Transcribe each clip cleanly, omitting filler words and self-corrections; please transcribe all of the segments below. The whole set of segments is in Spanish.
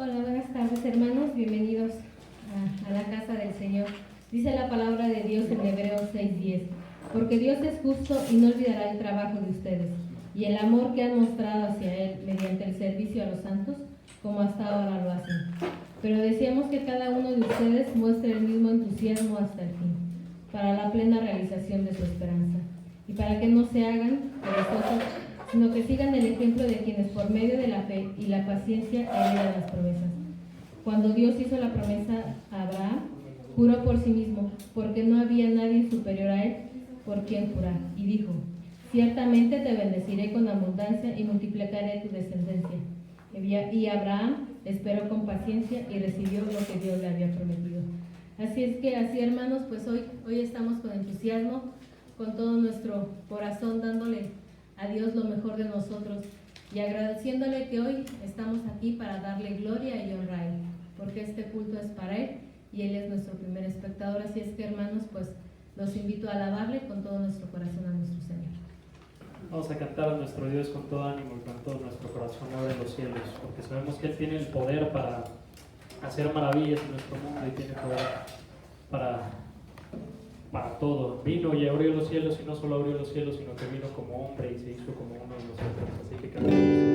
Hola, buenas tardes hermanos, bienvenidos a la casa del Señor. Dice la palabra de Dios en Hebreos 6:10, porque Dios es justo y no olvidará el trabajo de ustedes y el amor que han mostrado hacia Él mediante el servicio a los santos, como hasta ahora lo hacen. Pero deseamos que cada uno de ustedes muestre el mismo entusiasmo hasta el fin, para la plena realización de su esperanza, y para que no se hagan perezosos, sino que sigan el ejemplo de quienes por medio de la fe y la paciencia heredan las promesas. Cuando Dios hizo la promesa a Abraham, juró por sí mismo, porque no había nadie superior a él por quien jurar, y dijo: ciertamente te bendeciré con abundancia y multiplicaré tu descendencia. Y Abraham esperó con paciencia y recibió lo que Dios le había prometido. Así es que, así hermanos, pues hoy estamos con entusiasmo, con todo nuestro corazón, dándole a Dios lo mejor de nosotros y agradeciéndole que hoy estamos aquí para darle gloria y honra a Él, porque este culto es para Él y Él es nuestro primer espectador. Así es que, hermanos, pues los invito a alabarle con todo nuestro corazón a nuestro Señor. Vamos a cantar a nuestro Dios con todo ánimo y con todo nuestro corazón. Abre los cielos, porque sabemos que Él tiene el poder para hacer maravillas en nuestro mundo y tiene poder para todo. Vino y abrió los cielos, y no solo abrió los cielos, sino que vino como hombre y se hizo como uno de nosotros. Así que cantemos a nuestro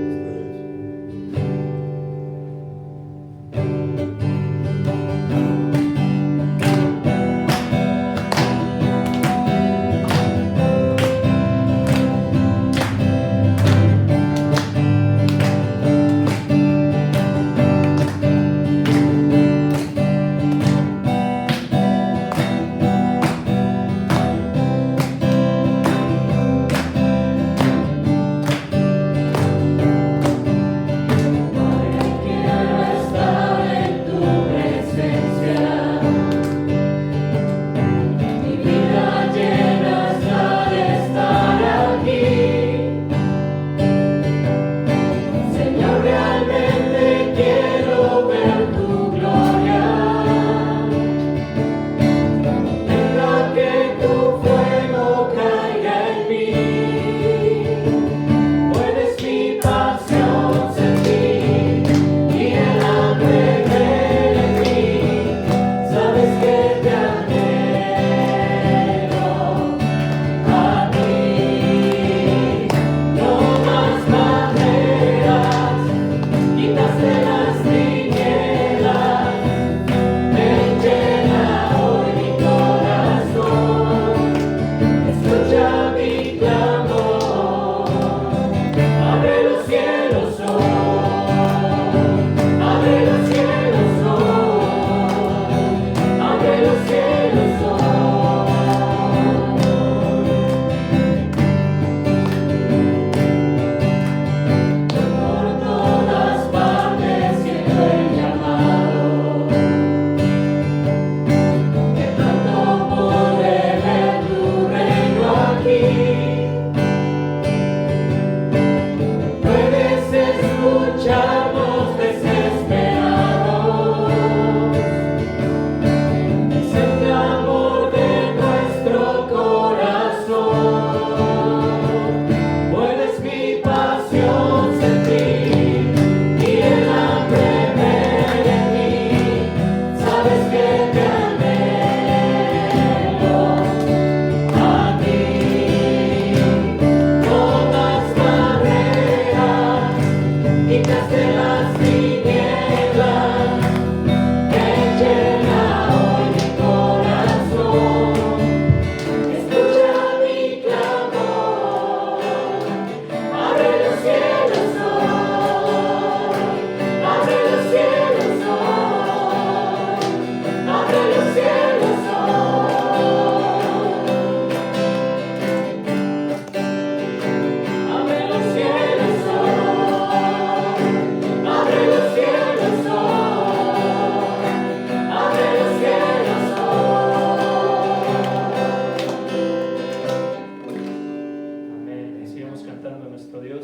Dios.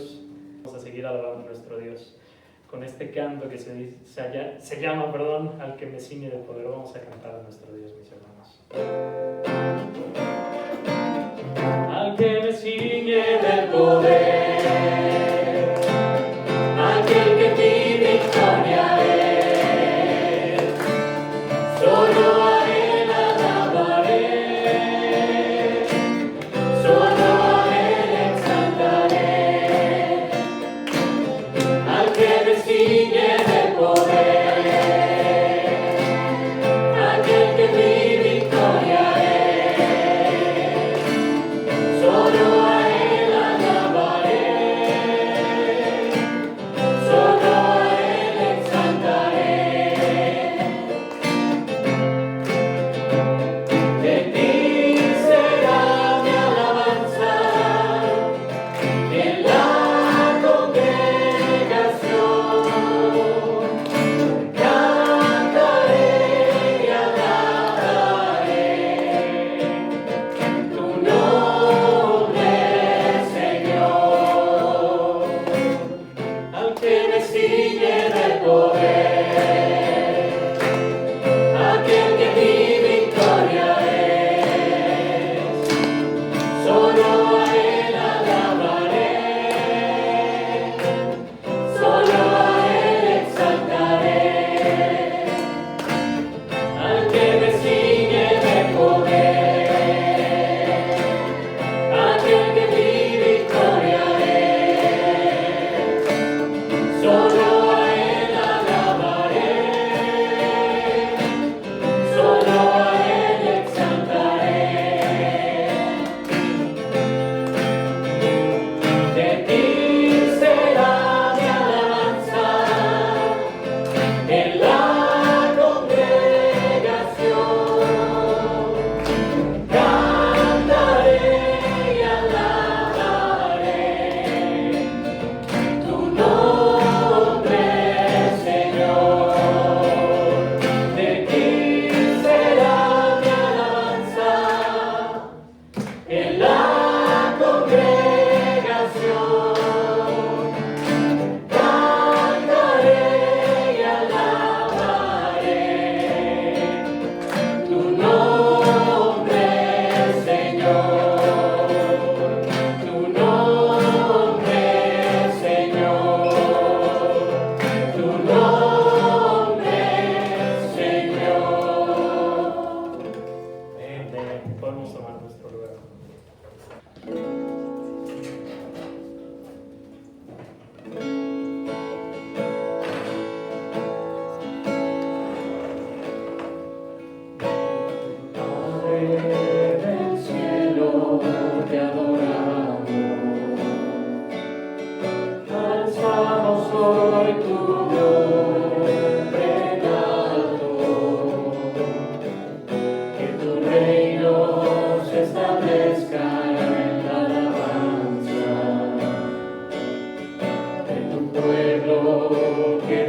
Se llama, al que me ciñe de poder. Vamos a cantar a nuestro Dios, mis hermanos. Al que me ciñe de poder, aquel que mi victoria es.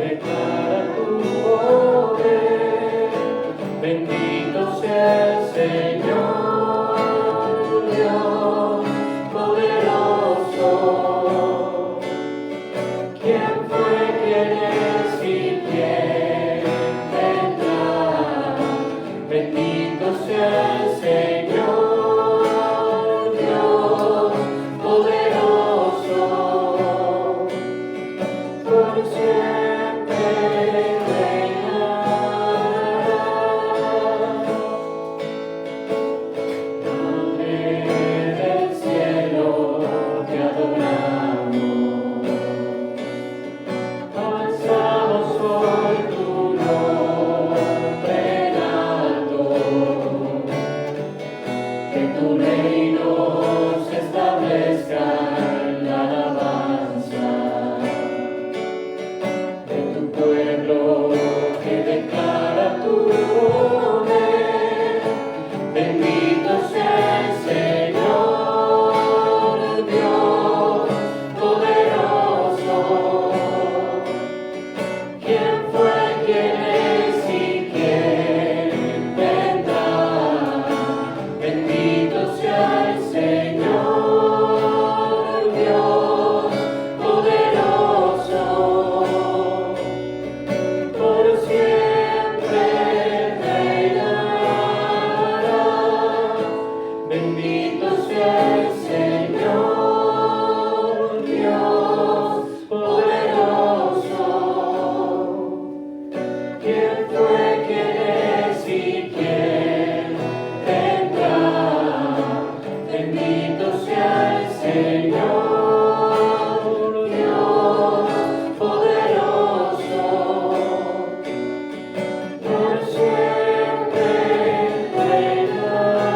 declara tu poder. Bendito sea el Señor, Dios poderoso. ¿Quién fue, quién es y quién vendrá? Bendito sea el Señor, Dios poderoso, por siempre reinará. Madre del cielo, te adoramos. Alzamos hoy tu nombre en alto, que tu reino se establezca en la alabanza de tu pueblo que declara tu poder. Bendito sea el Señor, Dios poderoso. ¿Quién fue, quién es y quién vendrá? Bendito sea el Señor, Dios poderoso, por siempre reinará. Bendito sea el Señor, Dios poderoso. ¿Quién fue, quién es y quién vendrá? Bendito sea el Señor, Dios poderoso, por siempre reinará,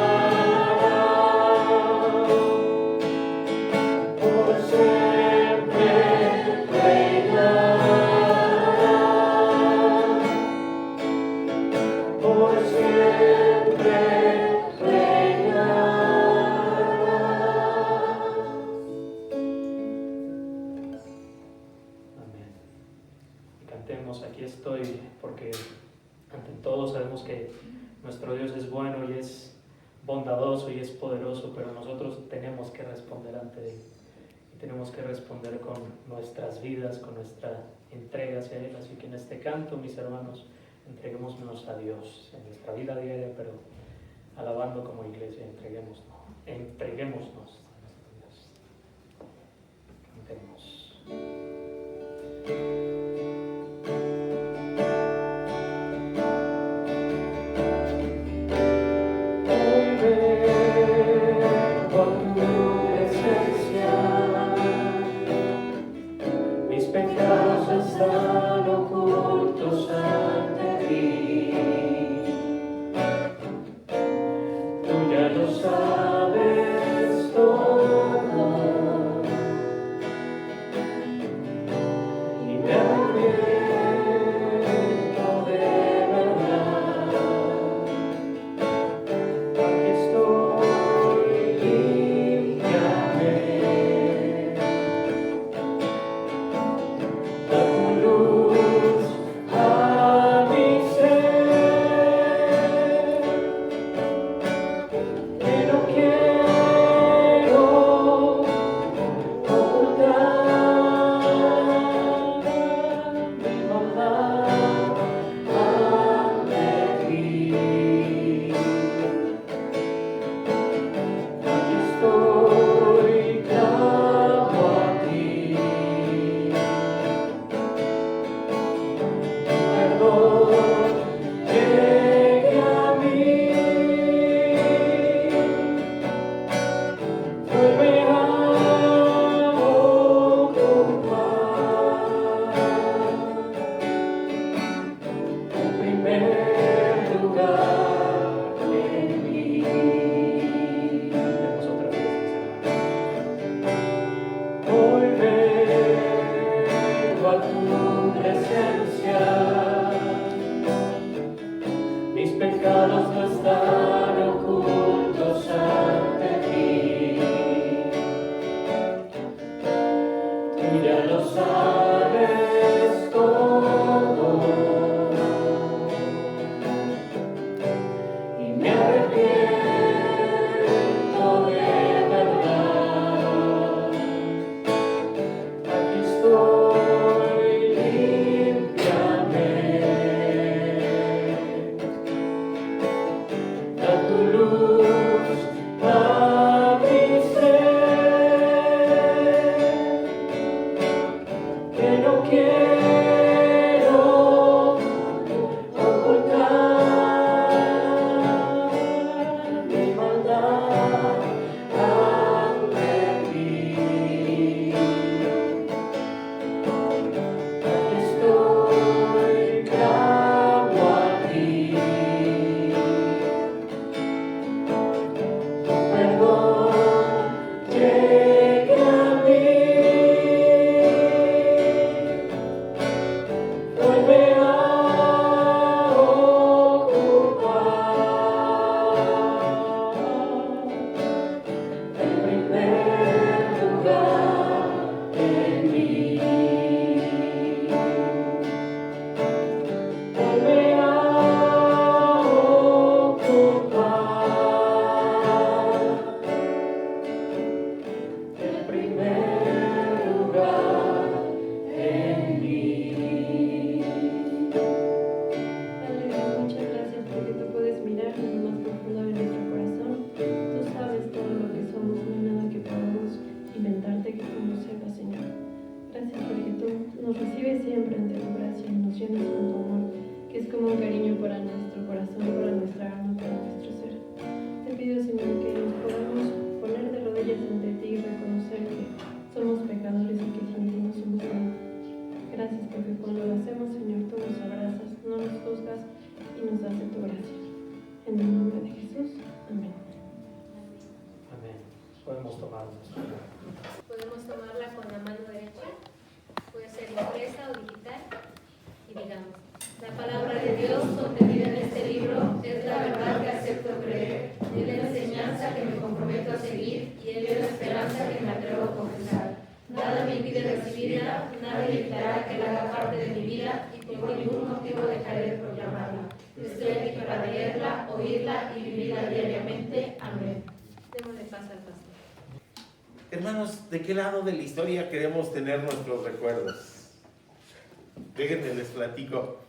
por siempre reinará, por siempre reinará. Amén. Y cantemos Aquí estoy, porque ante todo sabemos que nuestro Dios es bueno y es bondadoso y es poderoso, pero nosotros tenemos que responder ante Él. Y tenemos que responder con nuestras vidas, con nuestra entrega hacia Él. Así que en este canto, mis hermanos, entreguémonos a Dios en nuestra vida diaria, pero alabando como iglesia, entreguémonos a nuestro Dios. Cantemos. Con tu presencia, mis pecados están ocultos ante ti. Tú ya lo sabes todo y me como un cariño para nuestro corazón, para nuestra alma, para nuestro ser. Te pido, Señor, que nos podamos poner de rodillas ante ti y reconocer que somos pecadores y que sin ti no somos nada. Gracias porque cuando lo hacemos, Señor, tú nos abrazas, no nos juzgas y nos das de tu gracia. En el nombre de Jesús, amén. Amén. Podemos tomar nuestro lugar. Podemos tomarla con la mano derecha, puede ser impresa o digital, y digamos: la palabra de Dios contenida en este libro es la verdad que acepto creer, es la enseñanza que me comprometo a seguir y es la esperanza que me atrevo a confesar. Nada me impide recibirla, nada evitará que la haga parte de mi vida y por ningún motivo dejaré de proclamarla. Estoy aquí para leerla, oírla y vivirla diariamente. Amén. Démosle paso al pastor. Hermanos, ¿de qué lado de la historia queremos tener nuestros recuerdos? Déjenme les platico.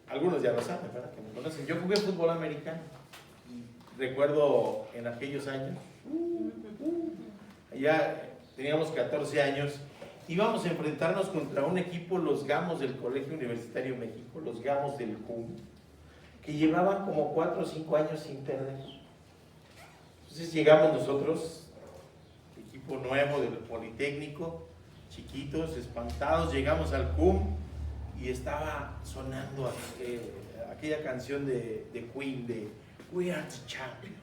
Algunos ya lo saben, ¿verdad? Que me conocen. Yo jugué fútbol americano y recuerdo en aquellos años, ya teníamos 14 años, íbamos a enfrentarnos contra un equipo, los Gamos del Colegio Universitario México, los Gamos del CUM, que llevaban como 4 o 5 años sin perder. Entonces llegamos nosotros, equipo nuevo del Politécnico, chiquitos, espantados, llegamos al CUM y estaba sonando aquella canción de Queen, de We Are the Champions.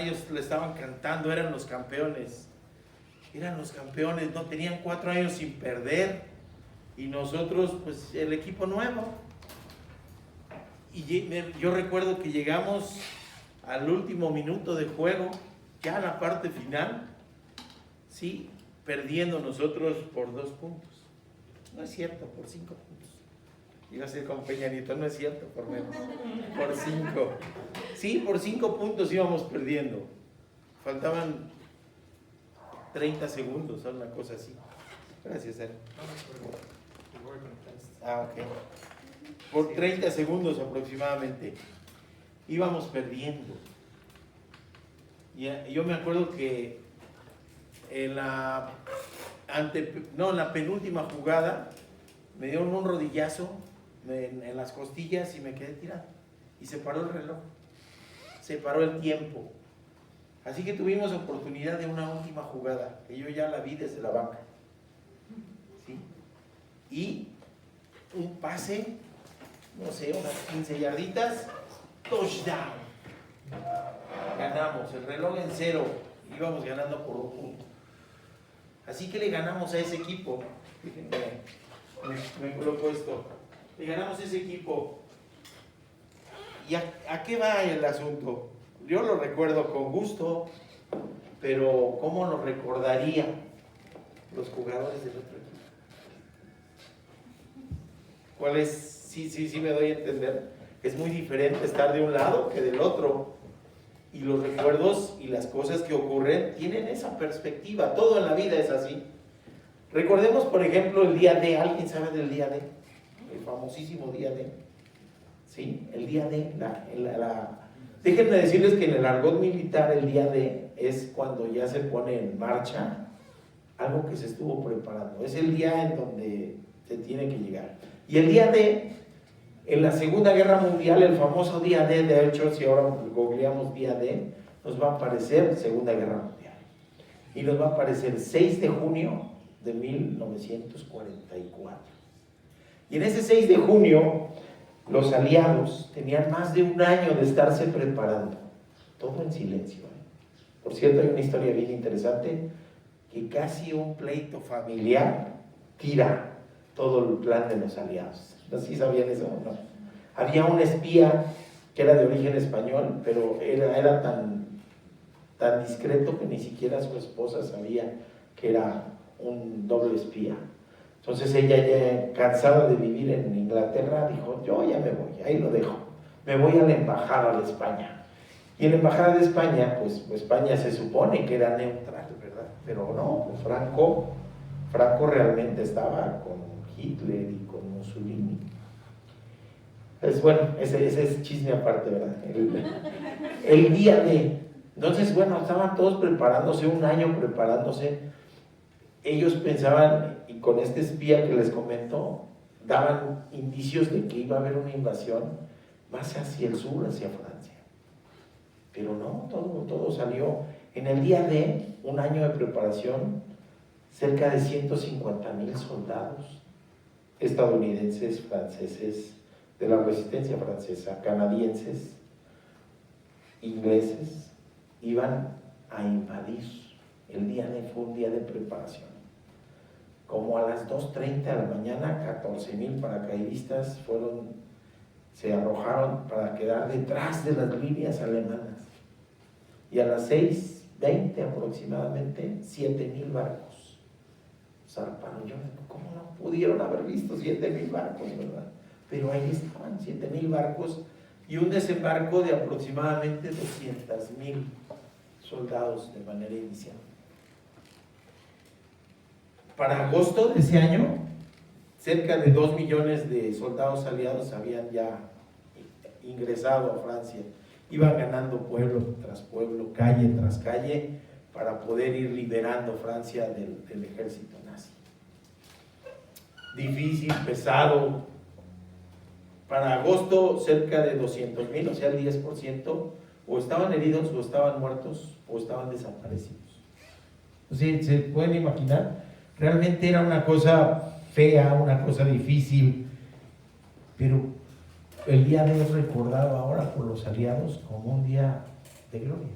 Ellos le estaban cantando, eran los campeones, no tenían 4 años sin perder y nosotros pues el equipo nuevo. Y yo recuerdo que llegamos al último minuto de juego, ya a la parte final, sí, perdiendo nosotros por 2 puntos. No es cierto, por 5 puntos. Iba a ser como Peña Nieto, no es cierto, por menos. Por 5. Sí, por 5 puntos íbamos perdiendo. Faltaban 30 segundos, una cosa así. Gracias, Ari. Ok. Por 30 segundos aproximadamente. Íbamos perdiendo. Y yo me acuerdo que en la penúltima jugada me dieron un rodillazo en las costillas y me quedé tirado. Y se paró el reloj. Se paró el tiempo. Así que tuvimos oportunidad de una última jugada, que yo ya la vi desde la banca. ¿Sí? Y un pase, no sé, unas 15 yarditas, touchdown. Ganamos, el reloj en 0, íbamos ganando por 1 punto. Así que le ganamos a ese equipo. Me coloco esto. Le ganamos a ese equipo. ¿Y a qué va el asunto? Yo lo recuerdo con gusto, pero ¿cómo lo recordaría los jugadores del otro equipo? ¿Cuál es? Sí me doy a entender. Es muy diferente estar de un lado que del otro. Y los recuerdos y las cosas que ocurren tienen esa perspectiva. Todo en la vida es así. Recordemos, por ejemplo, el día D. ¿Alguien sabe del día D? El famosísimo día D. ¿Sí? El día D. Déjenme decirles que en el argot militar el día D es cuando ya se pone en marcha algo que se estuvo preparando. Es el día en donde se tiene que llegar. Y el día D, en la Segunda Guerra Mundial, el famoso día D, de hecho, si ahora googleamos día D, nos va a aparecer Segunda Guerra Mundial. Y nos va a aparecer 6 de junio de 1944. Y en ese 6 de junio, los aliados tenían más de 1 año de estarse preparando. Todo en silencio. Por cierto, hay una historia bien interesante, que casi un pleito familiar tira todo el plan de los aliados. No sé si sabían eso o no. Había un espía que era de origen español, pero era tan discreto que ni siquiera su esposa sabía que era un doble espía. Entonces ella, ya cansada de vivir en Inglaterra, dijo: yo ya me voy, ahí lo dejo, me voy a la embajada de España. Y en la embajada de España, pues España se supone que era neutral, ¿verdad? Pero no, pues Franco realmente estaba con Hitler y con Mussolini. Bueno, ese es chisme aparte, ¿verdad? El día de... Entonces, bueno, estaban todos preparándose, 1 año preparándose. Ellos pensaban, y con este espía que les comento, daban indicios de que iba a haber una invasión más hacia el sur, hacia Francia. Pero no, todo salió. En el día de un año de preparación, cerca de 150,000 soldados estadounidenses, franceses, de la resistencia francesa, canadienses, ingleses, iban a invadir. El día de fue un día de preparación. Como a las 2:30 de la mañana, 14,000 paracaidistas se arrojaron para quedar detrás de las líneas alemanas. Y a las 6:20 aproximadamente, 7,000 barcos zarparon. Yo, ¿cómo no pudieron haber visto 7,000 barcos, verdad? Pero ahí estaban, 7,000 barcos y un desembarco de aproximadamente 200,000 soldados de manera inicial. Para agosto de ese año, cerca de 2 millones de soldados aliados habían ya ingresado a Francia. Iban ganando pueblo tras pueblo, calle tras calle, para poder ir liberando Francia del ejército nazi. Difícil, pesado. Para agosto, cerca de 200,000, o sea, el 10%, o estaban heridos, o estaban muertos, o estaban desaparecidos. O sea, ¿se pueden imaginar? Realmente era una cosa fea, una cosa difícil, pero el día de hoy es recordado ahora por los aliados como un día de gloria.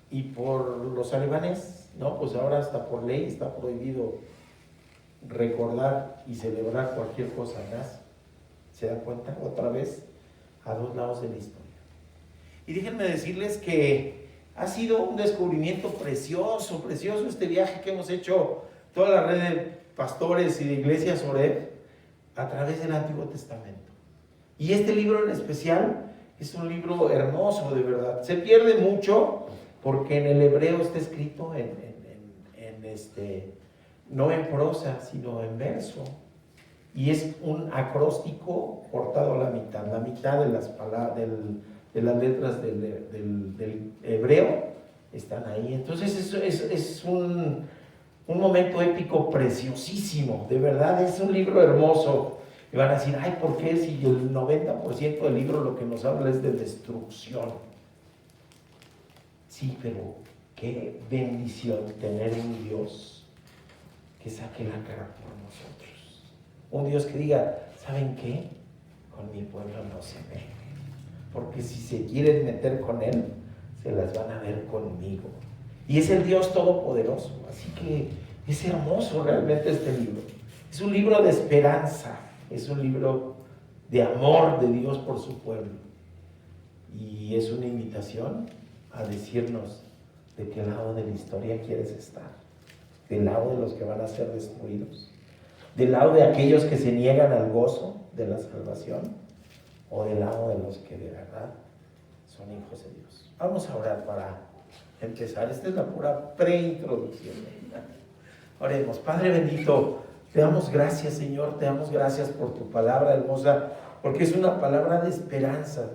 Y por los alemanes, no, pues ahora hasta por ley está prohibido recordar y celebrar cualquier cosa nazi. ¿Se dan cuenta? Otra vez a dos lados de la historia. Y déjenme decirles que ha sido un descubrimiento precioso este viaje que hemos hecho toda la red de pastores y de iglesias Oreb a través del Antiguo Testamento. Y este libro en especial es un libro hermoso, de verdad. Se pierde mucho porque en el hebreo está escrito no en prosa, sino en verso. Y es un acróstico cortado a la mitad de las palabras, de las letras del hebreo están ahí. Entonces es un momento épico preciosísimo, de verdad, es un libro hermoso. Y van a decir, ay, ¿por qué si el 90% del libro lo que nos habla es de destrucción? Sí, pero qué bendición tener un Dios que saque la cara por nosotros. Un Dios que diga, ¿saben qué? Con mi pueblo no se meten, porque si se quieren meter con Él, se las van a ver conmigo. Y es el Dios Todopoderoso, así que es hermoso realmente este libro. Es un libro de esperanza, es un libro de amor de Dios por su pueblo. Y es una invitación a decirnos de qué lado de la historia quieres estar. Del lado de los que van a ser destruidos, del lado de aquellos que se niegan al gozo de la salvación, o del lado de los que de verdad son hijos de Dios. Vamos a orar para empezar. Esta es la pura preintroducción. Oremos. Padre bendito, te damos gracias, Señor, te damos gracias por tu palabra hermosa, porque es una palabra de esperanza,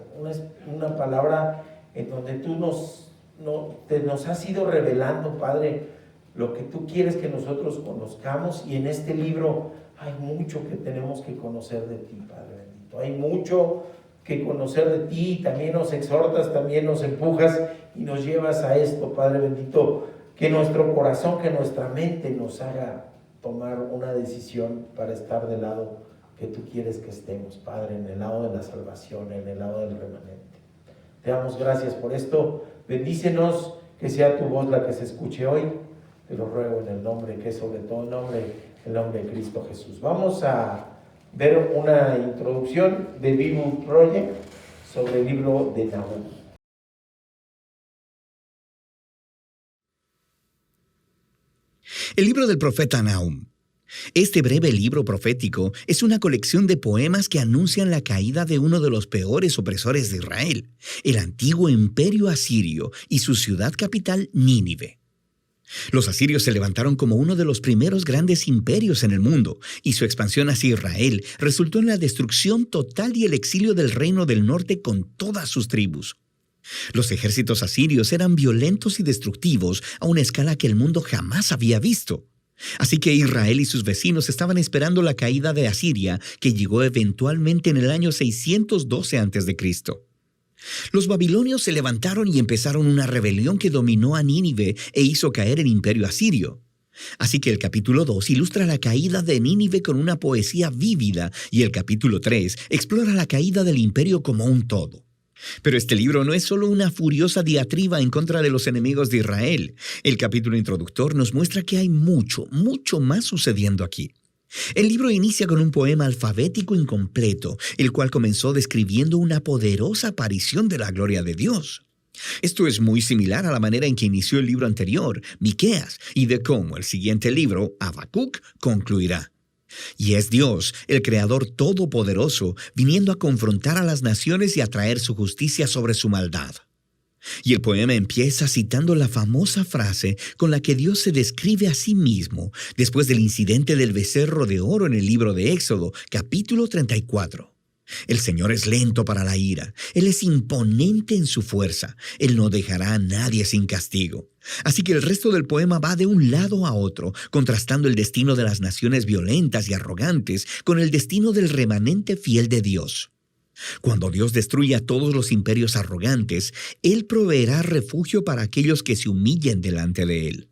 una palabra en donde tú nos has ido revelando, Padre, lo que tú quieres que nosotros conozcamos, y en este libro hay mucho que tenemos que conocer de ti, Padre bendito. Hay mucho que conocer de ti, también nos exhortas, también nos empujas y nos llevas a esto, Padre bendito, que nuestro corazón, que nuestra mente nos haga tomar una decisión para estar del lado que tú quieres que estemos, Padre, en el lado de la salvación, en el lado del remanente. Te damos gracias por esto, bendícenos, que sea tu voz la que se escuche hoy. Te lo ruego en el nombre, que es sobre todo el nombre de Cristo Jesús. Vamos a ver una introducción de Bible Project sobre el libro de Nahum. El libro del profeta Nahum. Este breve libro profético es una colección de poemas que anuncian la caída de uno de los peores opresores de Israel, el antiguo imperio asirio y su ciudad capital, Nínive. Los asirios se levantaron como uno de los primeros grandes imperios en el mundo, y su expansión hacia Israel resultó en la destrucción total y el exilio del reino del norte con todas sus tribus. Los ejércitos asirios eran violentos y destructivos a una escala que el mundo jamás había visto. Así que Israel y sus vecinos estaban esperando la caída de Asiria, que llegó eventualmente en el año 612 a.C. Los babilonios se levantaron y empezaron una rebelión que dominó a Nínive e hizo caer el imperio asirio. Así que el capítulo 2 ilustra la caída de Nínive con una poesía vívida y el capítulo 3 explora la caída del imperio como un todo. Pero este libro no es solo una furiosa diatriba en contra de los enemigos de Israel. El capítulo introductor nos muestra que hay mucho más sucediendo aquí. El libro inicia con un poema alfabético incompleto, el cual comenzó describiendo una poderosa aparición de la gloria de Dios. Esto es muy similar a la manera en que inició el libro anterior, Miqueas, y de cómo el siguiente libro, Habacuc, concluirá. Y es Dios, el Creador Todopoderoso, viniendo a confrontar a las naciones y a traer su justicia sobre su maldad. Y el poema empieza citando la famosa frase con la que Dios se describe a sí mismo después del incidente del becerro de oro en el libro de Éxodo, capítulo 34. El Señor es lento para la ira, Él es imponente en su fuerza, Él no dejará a nadie sin castigo. Así que el resto del poema va de un lado a otro, contrastando el destino de las naciones violentas y arrogantes con el destino del remanente fiel de Dios. Cuando Dios destruye a todos los imperios arrogantes, Él proveerá refugio para aquellos que se humillen delante de Él.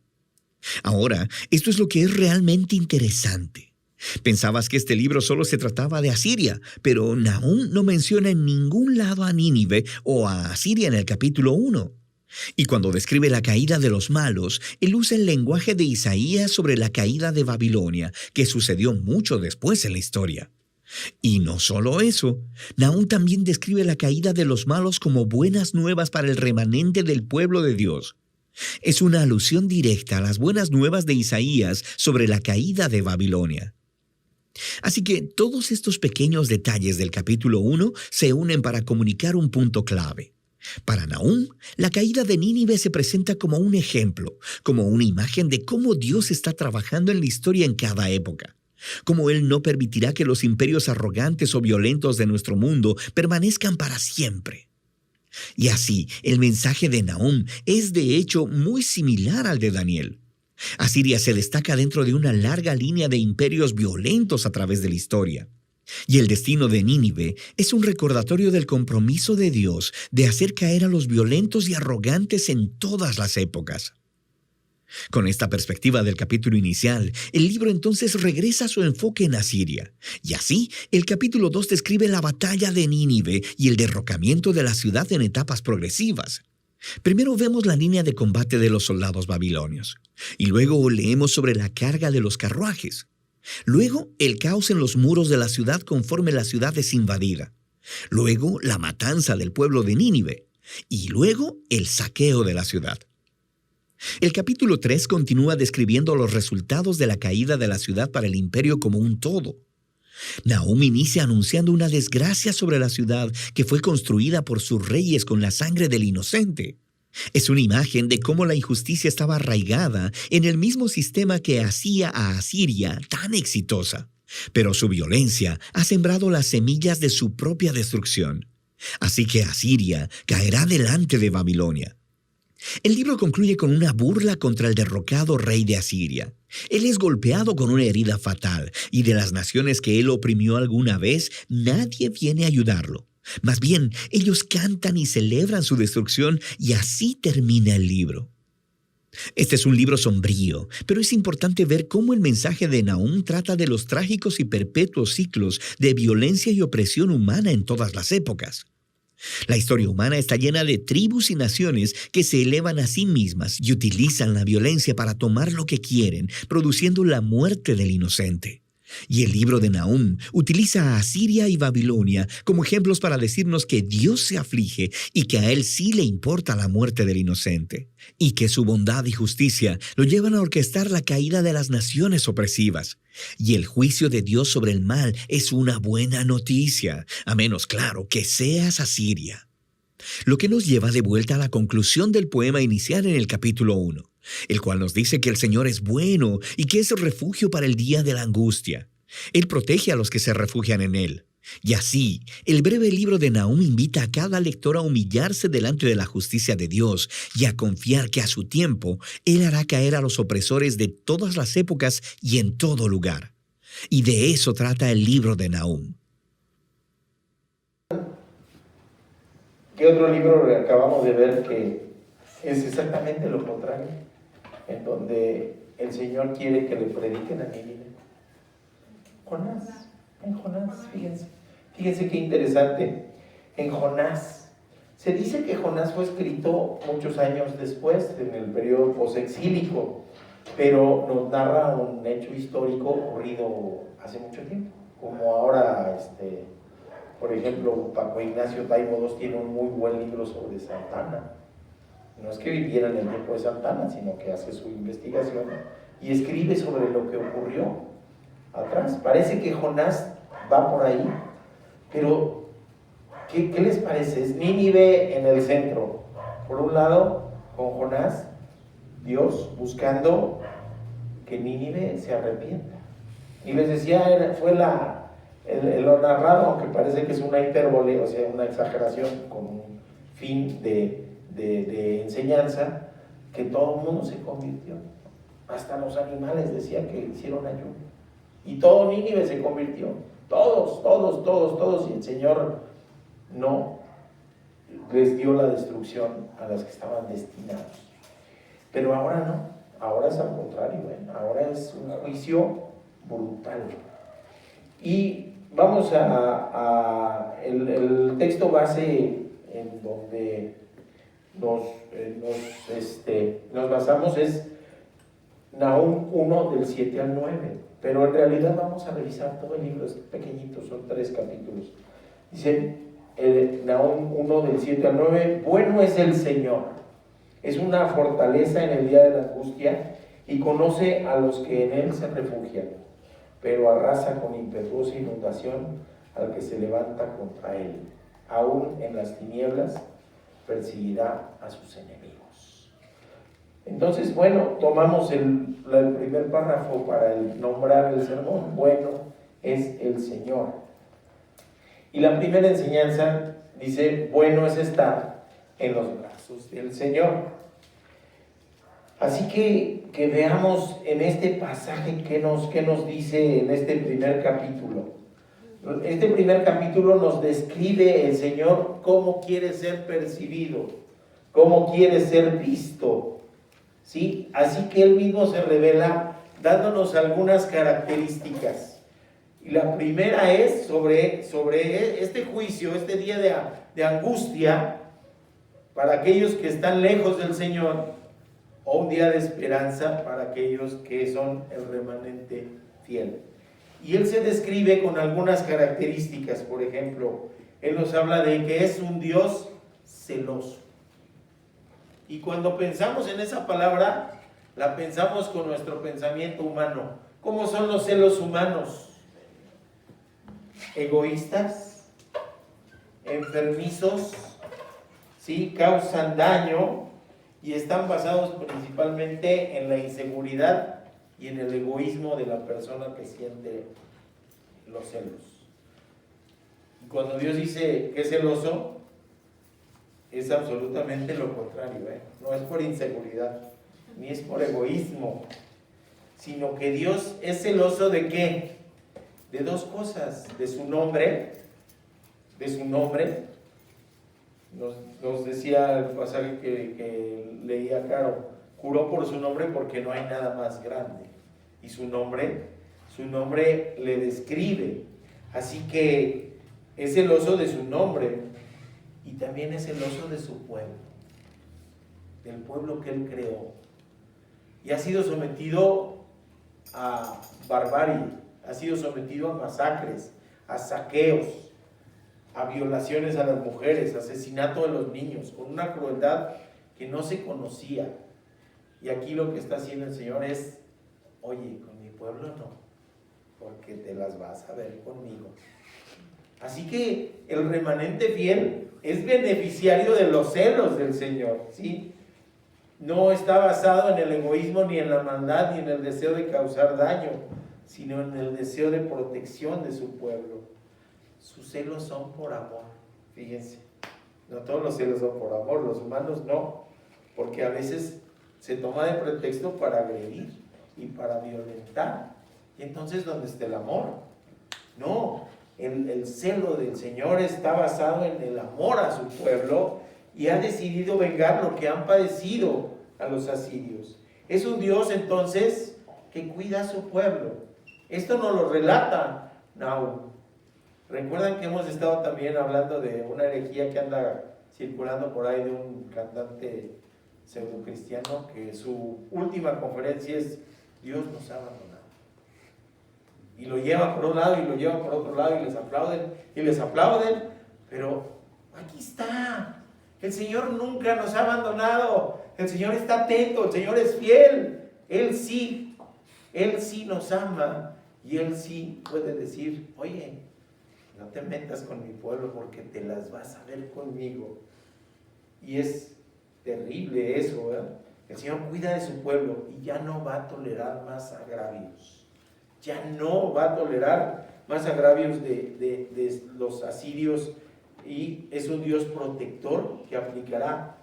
Ahora, esto es lo que es realmente interesante. Pensabas que este libro solo se trataba de Asiria, pero Nahum no menciona en ningún lado a Nínive o a Asiria en el capítulo 1. Y cuando describe la caída de los malos, él usa el lenguaje de Isaías sobre la caída de Babilonia, que sucedió mucho después en la historia. Y no solo eso, Nahum también describe la caída de los malos como buenas nuevas para el remanente del pueblo de Dios. Es una alusión directa a las buenas nuevas de Isaías sobre la caída de Babilonia. Así que todos estos pequeños detalles del capítulo 1 se unen para comunicar un punto clave. Para Nahum, la caída de Nínive se presenta como un ejemplo, como una imagen de cómo Dios está trabajando en la historia en cada época. Como Él no permitirá que los imperios arrogantes o violentos de nuestro mundo permanezcan para siempre. Y así, el mensaje de Nahum es de hecho muy similar al de Daniel. Asiria se destaca dentro de una larga línea de imperios violentos a través de la historia. Y el destino de Nínive es un recordatorio del compromiso de Dios de hacer caer a los violentos y arrogantes en todas las épocas. Con esta perspectiva del capítulo inicial, el libro entonces regresa a su enfoque en Asiria. Y así, el capítulo 2 describe la batalla de Nínive y el derrocamiento de la ciudad en etapas progresivas. Primero vemos la línea de combate de los soldados babilonios, y luego leemos sobre la carga de los carruajes. Luego, el caos en los muros de la ciudad conforme la ciudad es invadida. Luego, la matanza del pueblo de Nínive. Y luego, el saqueo de la ciudad. El capítulo 3 continúa describiendo los resultados de la caída de la ciudad para el imperio como un todo. Nahum inicia anunciando una desgracia sobre la ciudad que fue construida por sus reyes con la sangre del inocente. Es una imagen de cómo la injusticia estaba arraigada en el mismo sistema que hacía a Asiria tan exitosa. Pero su violencia ha sembrado las semillas de su propia destrucción. Así que Asiria caerá delante de Babilonia. El libro concluye con una burla contra el derrocado rey de Asiria. Él es golpeado con una herida fatal, y de las naciones que él oprimió alguna vez, nadie viene a ayudarlo. Más bien, ellos cantan y celebran su destrucción, y así termina el libro. Este es un libro sombrío, pero es importante ver cómo el mensaje de Nahum trata de los trágicos y perpetuos ciclos de violencia y opresión humana en todas las épocas. La historia humana está llena de tribus y naciones que se elevan a sí mismas y utilizan la violencia para tomar lo que quieren, produciendo la muerte del inocente. Y el libro de Nahum utiliza a Asiria y Babilonia como ejemplos para decirnos que Dios se aflige y que a Él sí le importa la muerte del inocente, y que su bondad y justicia lo llevan a orquestar la caída de las naciones opresivas. Y el juicio de Dios sobre el mal es una buena noticia, a menos, claro, que seas Asiria. Lo que nos lleva de vuelta a la conclusión del poema inicial en el capítulo 1, el cual nos dice que el Señor es bueno y que es refugio para el día de la angustia. Él protege a los que se refugian en Él. Y así, el breve libro de Nahum invita a cada lector a humillarse delante de la justicia de Dios y a confiar que a su tiempo Él hará caer a los opresores de todas las épocas y en todo lugar. Y de eso trata el libro de Nahum. ¿Qué otro libro acabamos de ver que es exactamente lo contrario? En donde el Señor quiere que le prediquen a Nínive. Jonás, en Jonás, fíjense qué interesante. En Jonás, se dice que Jonás fue escrito muchos años después, en el periodo posexílico, pero nos narra un hecho histórico ocurrido hace mucho tiempo, como ahora, por ejemplo, Paco Ignacio Taibo II tiene un muy buen libro sobre Santana. No es que viviera en el tiempo de Santana, sino que hace su investigación y escribe sobre lo que ocurrió atrás. Parece que Jonás va por ahí, pero ¿qué les parece? Es Nínive en el centro. Por un lado, con Jonás, Dios buscando que Nínive se arrepienta. Y les decía, fue lo narrado, aunque parece que es una hipérbole, o sea, una exageración con un fin de enseñanza, que todo el mundo se convirtió. Hasta los animales decían que hicieron ayuno. Y todo Nínive se convirtió. Todos. Y el Señor no les dio la destrucción a las que estaban destinados. Pero ahora no. Ahora es al contrario. Ahora es un juicio brutal. Y vamos el texto base en donde nos basamos es Nahum 1 del 7 al 9, pero en realidad vamos a revisar todo el libro, es pequeñito, son 3 capítulos. Dice Nahum 1 del 7 al 9, bueno es el Señor, es una fortaleza en el día de la angustia y conoce a los que en Él se refugian, pero arrasa con impetuosa inundación al que se levanta contra Él, aún en las tinieblas perseguirá a sus enemigos. Entonces, bueno, tomamos el primer párrafo para nombrar el sermón. Bueno es el Señor. Y la primera enseñanza dice, bueno es estar en los brazos del Señor. Así que veamos en este pasaje qué nos dice en este primer capítulo. Este primer capítulo nos describe el Señor cómo quiere ser percibido, cómo quiere ser visto, ¿sí? Así que Él mismo se revela dándonos algunas características. Y la primera es sobre este juicio, este día de angustia para aquellos que están lejos del Señor, o un día de esperanza para aquellos que son el remanente fiel. Y Él se describe con algunas características. Por ejemplo, Él nos habla de que es un Dios celoso. Y cuando pensamos en esa palabra, la pensamos con nuestro pensamiento humano. ¿Cómo son los celos humanos? Egoístas, enfermizos, ¿sí? Causan daño y están basados principalmente en la inseguridad y en el egoísmo de la persona que siente los celos. Y cuando Dios dice que es celoso, es absolutamente lo contrario, No es por inseguridad, ni es por egoísmo, sino que Dios es celoso ¿de qué? De 2 cosas, de su nombre. Nos decía el pasaje que leía Caro, juró por su nombre porque no hay nada más grande. Y su nombre le describe. Así que es celoso de su nombre y también es celoso de su pueblo, del pueblo que Él creó. Y ha sido sometido a barbarie, ha sido sometido a masacres, a saqueos, a violaciones a las mujeres, asesinato de los niños, con una crueldad que no se conocía. Y aquí lo que está haciendo el Señor es, oye, con mi pueblo no, porque te las vas a ver conmigo. Así que el remanente fiel es beneficiario de los celos del Señor, ¿sí? No está basado en el egoísmo, ni en la maldad, ni en el deseo de causar daño, sino en el deseo de protección de su pueblo. sus celos son por amor. Fíjense, no todos los celos son por amor, los humanos no, porque a veces se toma de pretexto para agredir y para violentar. Y entonces, ¿dónde está el amor? No, el celo del Señor está basado en el amor a su pueblo y ha decidido vengar lo que han padecido a los asirios. Es un Dios entonces que cuida a su pueblo. Esto nos lo relata Nahum. Recuerdan que hemos estado también hablando de una herejía que anda circulando por ahí de un cantante pseudo cristiano que su última conferencia es: Dios nos ha abandonado. Y lo llevan por un lado y lo llevan por otro lado y les aplauden, pero aquí está. El Señor nunca nos ha abandonado. El Señor está atento, el Señor es fiel. Él sí nos ama y Él sí puede decir: oye, no te metas con mi pueblo porque te las vas a ver conmigo. Y es terrible eso, ¿verdad? El Señor cuida de su pueblo y ya no va a tolerar más agravios. Ya no va a tolerar más agravios de los asirios, y es un Dios protector que aplicará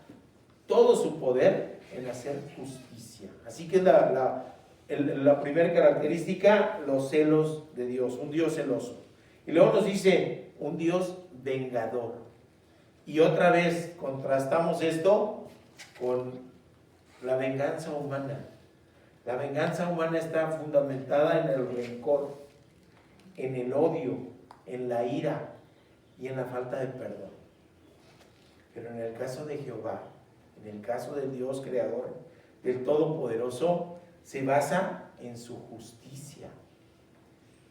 todo su poder en hacer justicia. Así que la primera característica, los celos de Dios, un Dios celoso. Y luego nos dice, un Dios vengador. Y otra vez contrastamos esto con la venganza humana. La venganza humana está fundamentada en el rencor, en el odio, en la ira y en la falta de perdón. Pero en el caso de Jehová, en el caso del Dios creador, del Todopoderoso, se basa en su justicia,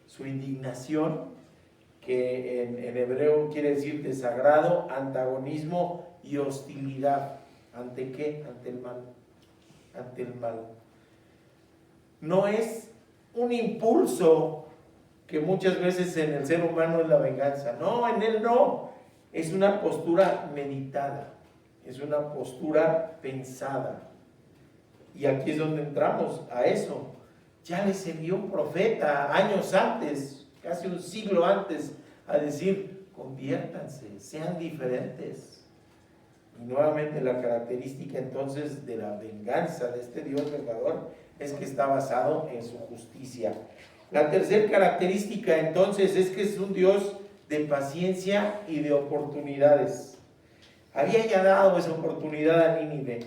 su indignación, que en hebreo quiere decir desagrado, antagonismo y hostilidad. ¿Ante qué? Ante el mal. Ante el mal. No es un impulso que muchas veces en el ser humano es la venganza. No, en él no. Es una postura meditada. Es una postura pensada. Y aquí es donde entramos a eso. Ya les envió un profeta años antes, casi un siglo antes, a decir: conviértanse, sean diferentes. Y nuevamente la característica entonces de la venganza de este Dios vengador es que está basado en su justicia. La tercera característica entonces es que es un Dios de paciencia y de oportunidades. Había ya dado esa oportunidad a Nínive,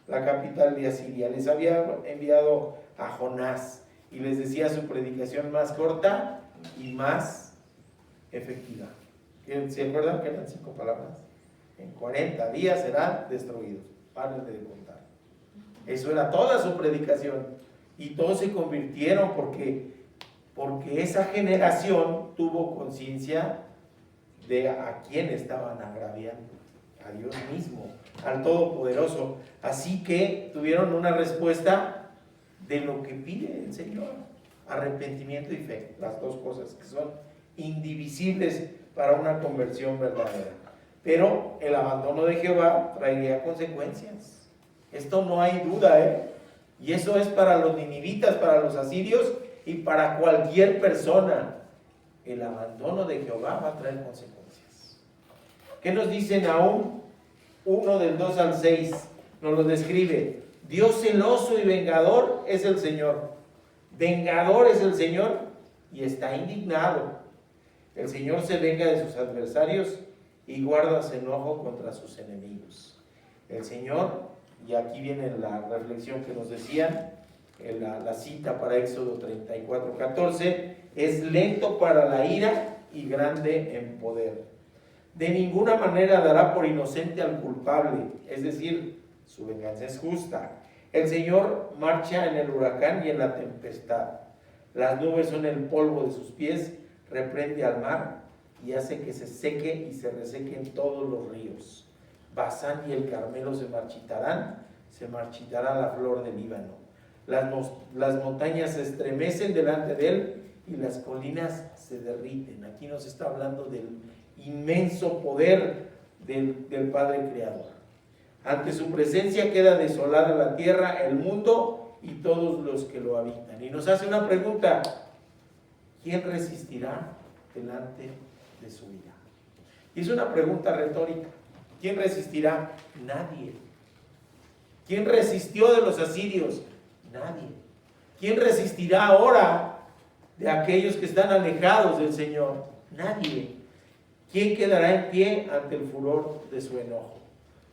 la capital de Asiria. Les había enviado a Jonás y les decía su predicación más corta y más efectiva. ¿Se acuerdan que eran 5 palabras? En 40 días serán destruidos. Paren de contar. Eso era toda su predicación. Y todos se convirtieron porque esa generación tuvo conciencia de a quién estaban agraviando. A Dios mismo, al Todopoderoso. Así que tuvieron una respuesta de lo que pide el Señor: arrepentimiento y fe. Las dos cosas que son indivisibles para una conversión verdadera. Pero el abandono de Jehová traería consecuencias. Esto no hay duda, Y eso es para los ninivitas, para los asirios y para cualquier persona. El abandono de Jehová va a traer consecuencias. ¿Qué nos dice Nahum 1 del 2 al 6? Nos lo describe: Dios celoso y vengador es el Señor. Vengador es el Señor y está indignado. El Señor se venga de sus adversarios y guarda su enojo contra sus enemigos. El Señor, y aquí viene la reflexión que nos decían, la cita para Éxodo 34:14, es lento para la ira y grande en poder. De ninguna manera dará por inocente al culpable, es decir, su venganza es justa. El Señor marcha en el huracán y en la tempestad. Las nubes son el polvo de sus pies, reprende al mar y hace que se seque y se resequen todos los ríos. Basán y el Carmelo se marchitará la flor del Líbano. Las montañas se estremecen delante de él y las colinas se derriten. Aquí nos está hablando del inmenso poder del Padre Creador. Ante su presencia queda desolada la tierra, el mundo y todos los que lo habitan. Y nos hace una pregunta: ¿quién resistirá delante de su ira. Y es una pregunta retórica. ¿Quién resistirá? Nadie. ¿Quién resistió de los asirios? Nadie. ¿Quién resistirá ahora de aquellos que están alejados del Señor? Nadie. ¿Quién quedará en pie ante el furor de su enojo?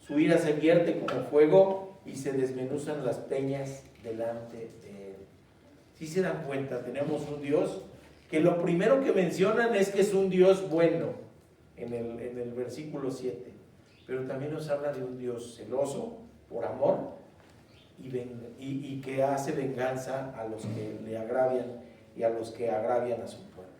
Su ira se vierte como fuego y se desmenuzan las peñas delante de él. Si se dan cuenta, tenemos un Dios que lo primero que mencionan es que es un Dios bueno en el versículo 7, pero también nos habla de un Dios celoso por amor y que hace venganza a los que le agravian y a los que agravian a su pueblo.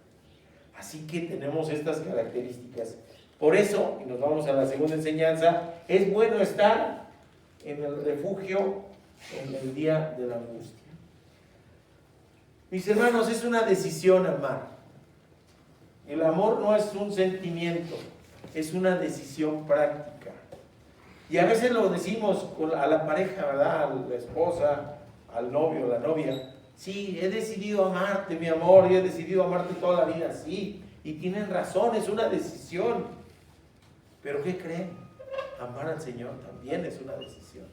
Así que tenemos estas características. Por eso, y nos vamos a la segunda enseñanza, es bueno estar en el refugio en el día de la angustia. Mis hermanos, es una decisión amar. El amor no es un sentimiento, es una decisión práctica. Y a veces lo decimos a la pareja, ¿verdad? A la esposa, al novio, a la novia. Sí, he decidido amarte, mi amor, y he decidido amarte toda la vida, sí. Y tienen razón, es una decisión. Pero ¿qué creen? Amar al Señor también es una decisión.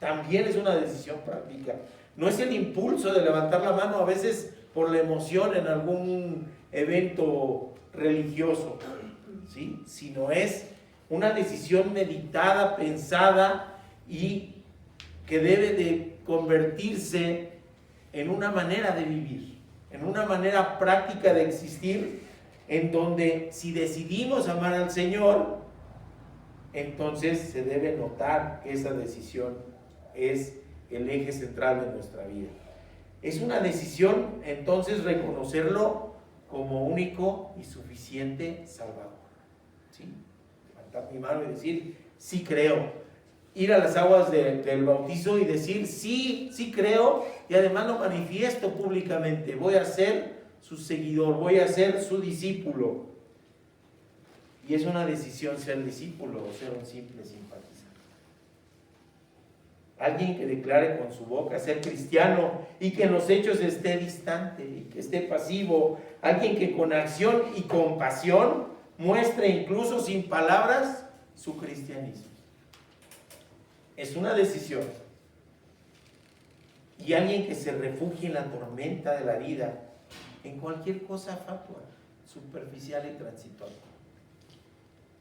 También es una decisión práctica. No es el impulso de levantar la mano a veces por la emoción en algún evento religioso, ¿sí? Sino es una decisión meditada, pensada y que debe de convertirse en una manera de vivir, en una manera práctica de existir, en donde si decidimos amar al Señor, entonces se debe notar que esa decisión es el eje central de nuestra vida. Es una decisión, entonces, reconocerlo como único y suficiente Salvador. ¿Sí? Levantar mi mano y decir, sí creo. Ir a las aguas del bautizo y decir, sí, sí creo, y además lo manifiesto públicamente. Voy a ser su seguidor, voy a ser su discípulo. Y es una decisión ser discípulo o ser un simple simpatizante. Alguien que declare con su boca ser cristiano y que en los hechos esté distante y que esté pasivo. Alguien que con acción y compasión muestre incluso sin palabras su cristianismo. Es una decisión. Y alguien que se refugie en la tormenta de la vida, en cualquier cosa fatua, superficial y transitoria.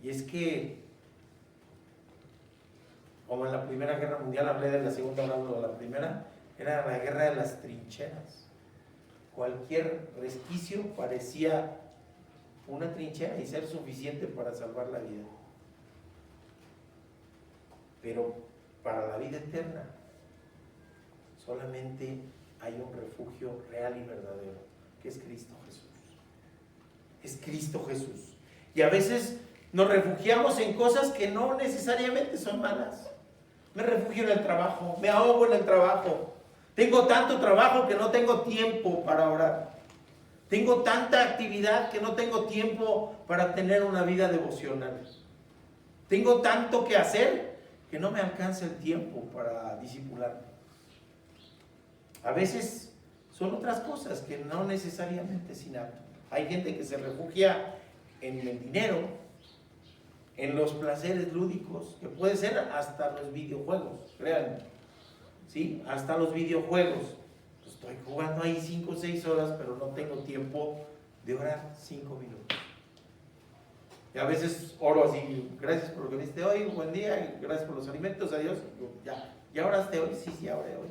Y es que, como en la Primera Guerra Mundial, hablé de la segunda, hablando de la primera, era la guerra de las trincheras. Cualquier resquicio parecía una trinchera y ser suficiente para salvar la vida. Pero para la vida eterna, solamente hay un refugio real y verdadero, que es Cristo Jesús. Es Cristo Jesús. Y a veces nos refugiamos en cosas que no necesariamente son malas. Me refugio en el trabajo, me ahogo en el trabajo. Tengo tanto trabajo que no tengo tiempo para orar. Tengo tanta actividad que no tengo tiempo para tener una vida devocional. Tengo tanto que hacer que no me alcanza el tiempo para discipularme. A veces son otras cosas que no necesariamente es inapto. Hay gente que se refugia en el dinero, en los placeres lúdicos, que puede ser hasta los videojuegos, créanme, ¿sí? Hasta los videojuegos. Pues estoy jugando ahí 5 o 6 horas, pero no tengo tiempo de orar 5 minutos. Y a veces oro así, gracias por lo que viste hoy, buen día, gracias por los alimentos, adiós. ¿Ya oraste hoy? Sí, ya oré hoy.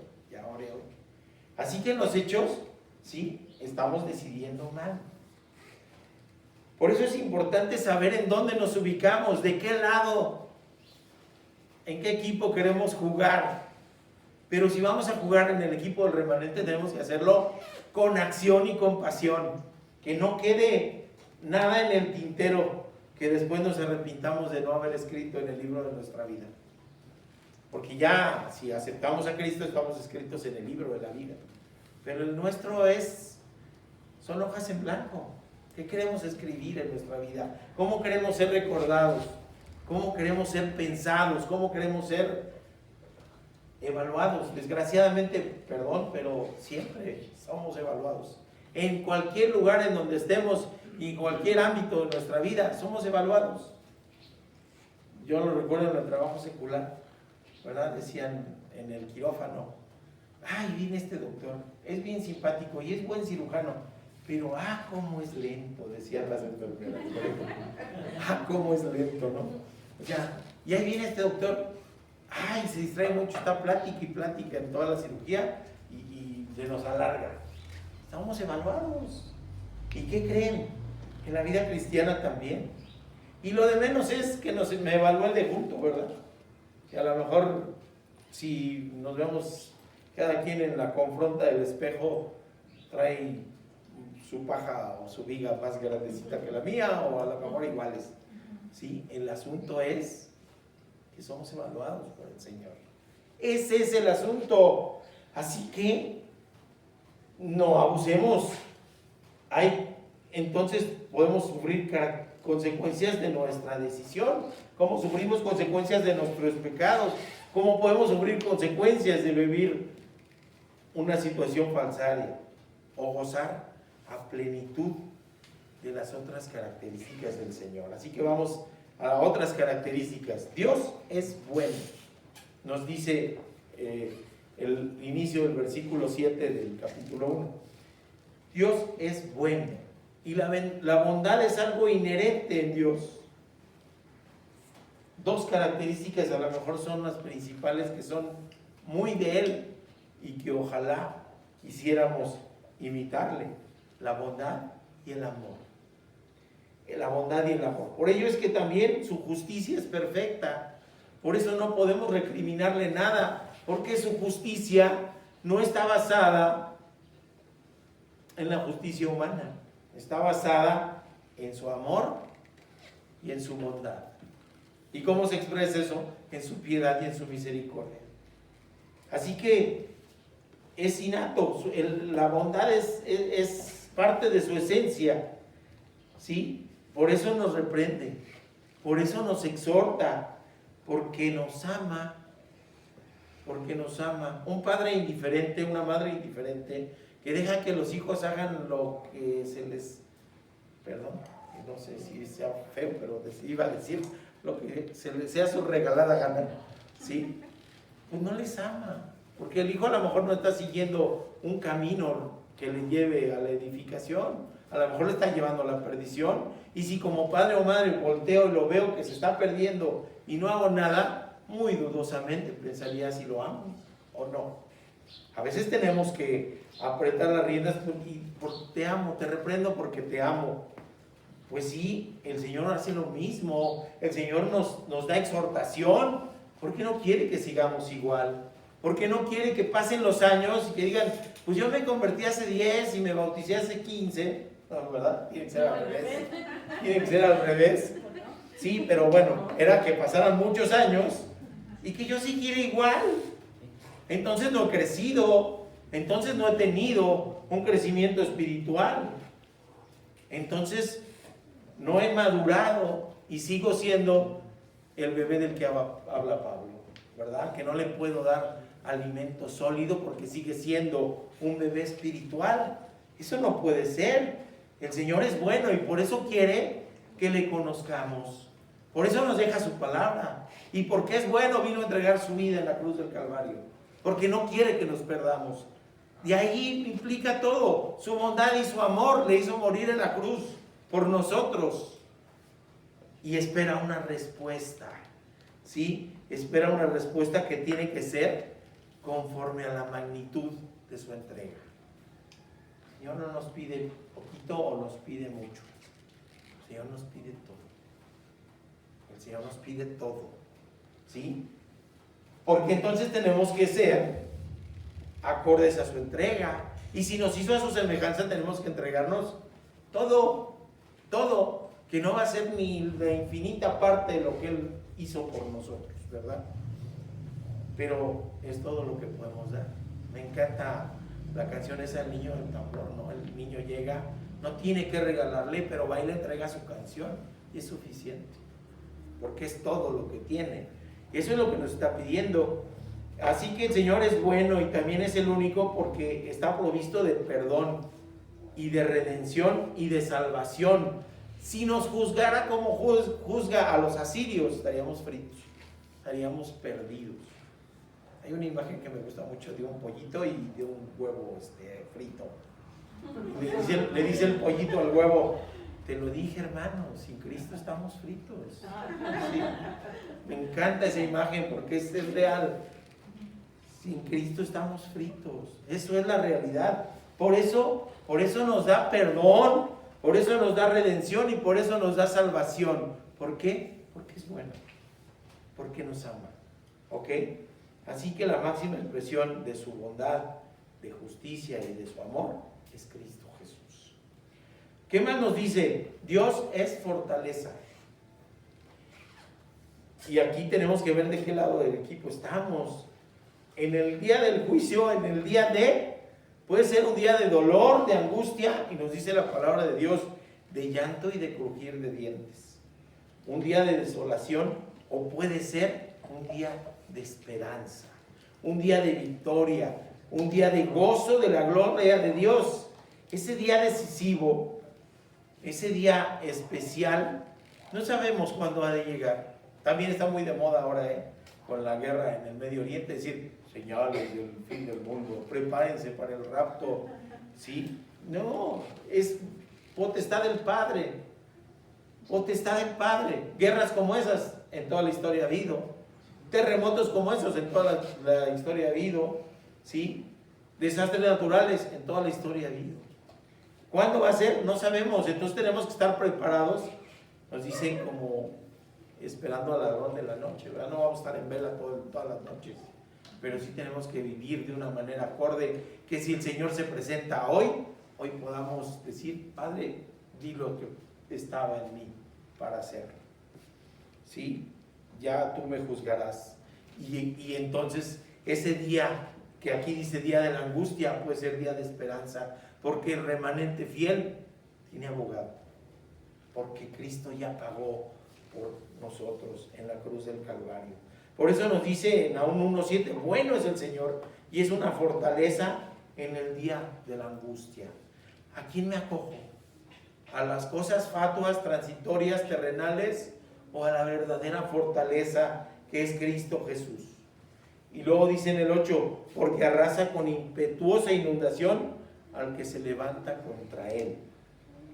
Así que en los hechos, sí, estamos decidiendo mal. Por eso es importante saber en dónde nos ubicamos, de qué lado, en qué equipo queremos jugar. Pero si vamos a jugar en el equipo del remanente, tenemos que hacerlo con acción y con pasión. Que no quede nada en el tintero, que después nos arrepintamos de no haber escrito en el libro de nuestra vida. Porque ya, si aceptamos a Cristo, estamos escritos en el libro de la vida. Pero el nuestro son hojas en blanco. ¿Qué queremos escribir en nuestra vida? ¿Cómo queremos ser recordados? ¿Cómo queremos ser pensados? ¿Cómo queremos ser evaluados? Desgraciadamente, perdón, pero siempre somos evaluados. En cualquier lugar en donde estemos Y en cualquier ámbito de nuestra vida somos evaluados. Yo lo recuerdo en el trabajo secular, ¿verdad? Decían en el quirófano, ay, viene este doctor, es bien simpático y es buen cirujano, pero cómo es lento, decían las enfermeras. Cómo es lento, ¿no? O sea, y ahí viene este doctor, ay, se distrae mucho, está plática y plática en toda la cirugía y se nos alarga. Estamos evaluados. ¿Y qué creen? En la vida cristiana también. Y lo de menos es que me evalúa el de junto, ¿verdad? Que a lo mejor si nos vemos cada quien en la confronta del espejo, trae su paja o su viga más grandecita que la mía, o a lo mejor iguales. ¿Sí? El asunto es que somos evaluados por el Señor. Ese es el asunto. Así que no abusemos. Entonces podemos sufrir consecuencias de nuestra decisión. ¿Cómo sufrimos consecuencias de nuestros pecados? ¿Cómo podemos sufrir consecuencias de vivir una situación falsaria o gozar a plenitud de las otras características del Señor? Así que vamos a otras características. Dios es bueno. Nos dice el inicio del versículo 7 del capítulo 1. Dios es bueno. Y la bondad es algo inherente en Dios. Dos características a lo mejor son las principales, que son muy de Él y que ojalá quisiéramos imitarle: la bondad y el amor. La bondad y el amor. Por ello es que también su justicia es perfecta. Por eso no podemos recriminarle nada, porque su justicia no está basada en la justicia humana. Está basada en su amor y en su bondad. ¿Y cómo se expresa eso? En su piedad y en su misericordia. Así que es innato. La bondad es parte de su esencia, ¿sí? Por eso nos reprende, por eso nos exhorta, porque nos ama. Porque nos ama. Un padre indiferente, una madre indiferente, que deja que los hijos hagan lo que se les, perdón, no sé si sea feo, pero iba a decir lo que sea su regalada gana, ¿sí? Pues no les ama, porque el hijo a lo mejor no está siguiendo un camino que le lleve a la edificación, a lo mejor le está llevando a la perdición, y si como padre o madre volteo y lo veo que se está perdiendo y no hago nada, muy dudosamente pensaría si lo amo o no. A veces tenemos que apretar las riendas y te amo, te reprendo porque te amo. Pues sí, el Señor hace lo mismo. El Señor nos da exhortación. ¿Por qué no quiere que sigamos igual? ¿Por qué no quiere que pasen los años y que digan, pues yo me convertí hace 10 y me bauticé hace 15? No, ¿verdad? Tiene que ser al revés. Tiene que ser al revés. Sí, pero bueno, era que pasaran muchos años y que yo siguiera igual. Entonces no he crecido, entonces no he tenido un crecimiento espiritual, entonces no he madurado y sigo siendo el bebé del que habla Pablo, ¿verdad? Que no le puedo dar alimento sólido porque sigue siendo un bebé espiritual. Eso no puede ser. El Señor es bueno y por eso quiere que le conozcamos. Por eso nos deja su palabra. Y porque es bueno, vino a entregar su vida en la cruz del Calvario. Porque no quiere que nos perdamos. Y ahí implica todo. Su bondad y su amor le hizo morir en la cruz por nosotros. Y espera una respuesta. ¿Sí? Espera una respuesta que tiene que ser conforme a la magnitud de su entrega. El Señor no nos pide poquito o nos pide mucho. El Señor nos pide todo. El Señor nos pide todo. ¿Sí? Porque entonces tenemos que ser acordes a su entrega. Y si nos hizo a su semejanza, tenemos que entregarnos todo, todo, que no va a ser ni la infinita parte de lo que Él hizo por nosotros, ¿verdad? Pero es todo lo que podemos dar. Me encanta la canción esa del niño del tambor, ¿no? El niño llega, no tiene que regalarle, pero va y le entrega su canción y es suficiente, porque es todo lo que tiene. Eso es lo que nos está pidiendo. Así que el Señor es bueno y también es el único porque está provisto de perdón y de redención y de salvación. Si nos juzgara como juzga a los asirios, estaríamos fritos, estaríamos perdidos. Hay una imagen que me gusta mucho de un pollito y de un huevo frito. Y le dice el pollito al huevo: te lo dije, hermano, sin Cristo estamos fritos. Sí. Me encanta esa imagen porque es real. Sin Cristo estamos fritos. Eso es la realidad. Por eso nos da perdón, por eso nos da redención y por eso nos da salvación. ¿Por qué? Porque es bueno, porque nos ama. ¿Ok? Así que la máxima expresión de su bondad, de justicia y de su amor es Cristo Jesús. ¿Qué más nos dice? Dios es fortaleza. Y aquí tenemos que ver de qué lado del equipo estamos. En el día del juicio, en el día puede ser un día de dolor, de angustia, y nos dice la palabra de Dios, de llanto y de crujir de dientes. Un día de desolación, o puede ser un día de esperanza, un día de victoria, un día de gozo de la gloria de Dios. Ese día decisivo, ese día especial, no sabemos cuándo ha de llegar. También está muy de moda ahora, con la guerra en el Medio Oriente, decir señales del fin del mundo, prepárense para el rapto. ¿Sí? No, es potestad del Padre, potestad del Padre. Guerras como esas en toda la historia ha habido, terremotos como esos en toda la historia ha habido, ¿sí? Desastres naturales en toda la historia ha habido. ¿Cuándo va a ser? No sabemos, entonces tenemos que estar preparados. Nos dicen como esperando al ladrón de la noche, ¿verdad? No vamos a estar en vela todas las noches, pero sí tenemos que vivir de una manera acorde, que si el Señor se presenta hoy podamos decir: Padre, di lo que estaba en mí para hacerlo. ¿Sí? Ya tú me juzgarás. Y entonces ese día, que aquí dice día de la angustia, puede ser día de esperanza, porque el remanente fiel tiene abogado, porque Cristo ya pagó por nosotros en la cruz del Calvario. Por eso nos dice en Nahum 1:7, bueno es el Señor y es una fortaleza en el día de la angustia. ¿A quién me acojo? ¿A las cosas fatuas, transitorias, terrenales, o a la verdadera fortaleza que es Cristo Jesús? Y luego dice en el 8, porque arrasa con impetuosa inundación al que se levanta contra él,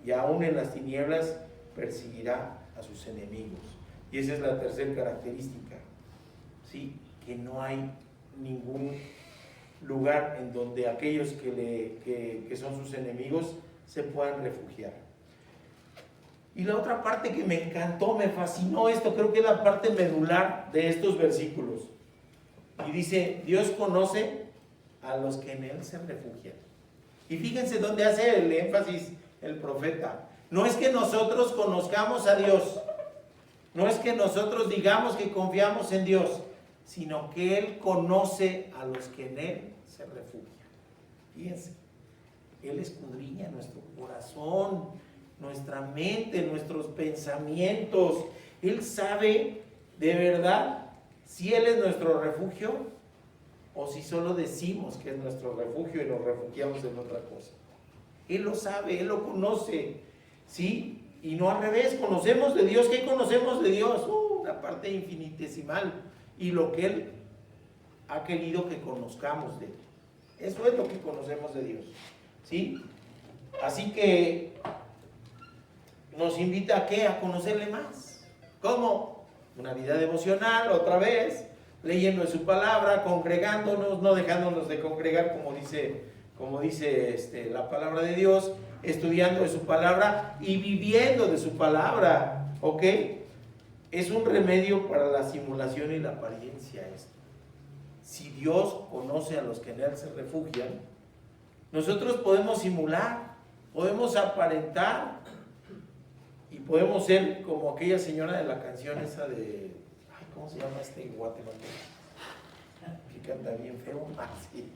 y aún en las tinieblas perseguirá a sus enemigos. Y esa es la tercera característica, ¿sí? Que no hay ningún lugar en donde aquellos que son sus enemigos se puedan refugiar. Y la otra parte que me encantó, me fascinó esto, creo que es la parte medular de estos versículos. Y dice: Dios conoce a los que en Él se refugian. Y fíjense dónde hace el énfasis el profeta. No es que nosotros conozcamos a Dios, no es que nosotros digamos que confiamos en Dios, sino que Él conoce a los que en Él se refugian. Fíjense, Él escudriña nuestro corazón, nuestra mente, nuestros pensamientos. Él sabe de verdad si Él es nuestro refugio o si solo decimos que es nuestro refugio y nos refugiamos en otra cosa. Él lo sabe, Él lo conoce, ¿sí? Y no al revés. Conocemos de Dios. ¿Qué conocemos de Dios? Una parte infinitesimal, y lo que Él ha querido que conozcamos de Él. Eso es lo que conocemos de Dios, ¿sí? Así que nos invita ¿a qué? A conocerle más. ¿Cómo? Una vida devocional, otra vez, leyendo de su palabra, congregándonos, no dejándonos de congregar, como dice la palabra de Dios, estudiando de su palabra y viviendo de su palabra, ¿ok? Es un remedio para la simulación y la apariencia esto. Si Dios conoce a los que en Él se refugian, nosotros podemos simular, podemos aparentar, y podemos ser como aquella señora de la canción esa de, ¿cómo se llama guatemalteco? Que canta bien feo. Sí.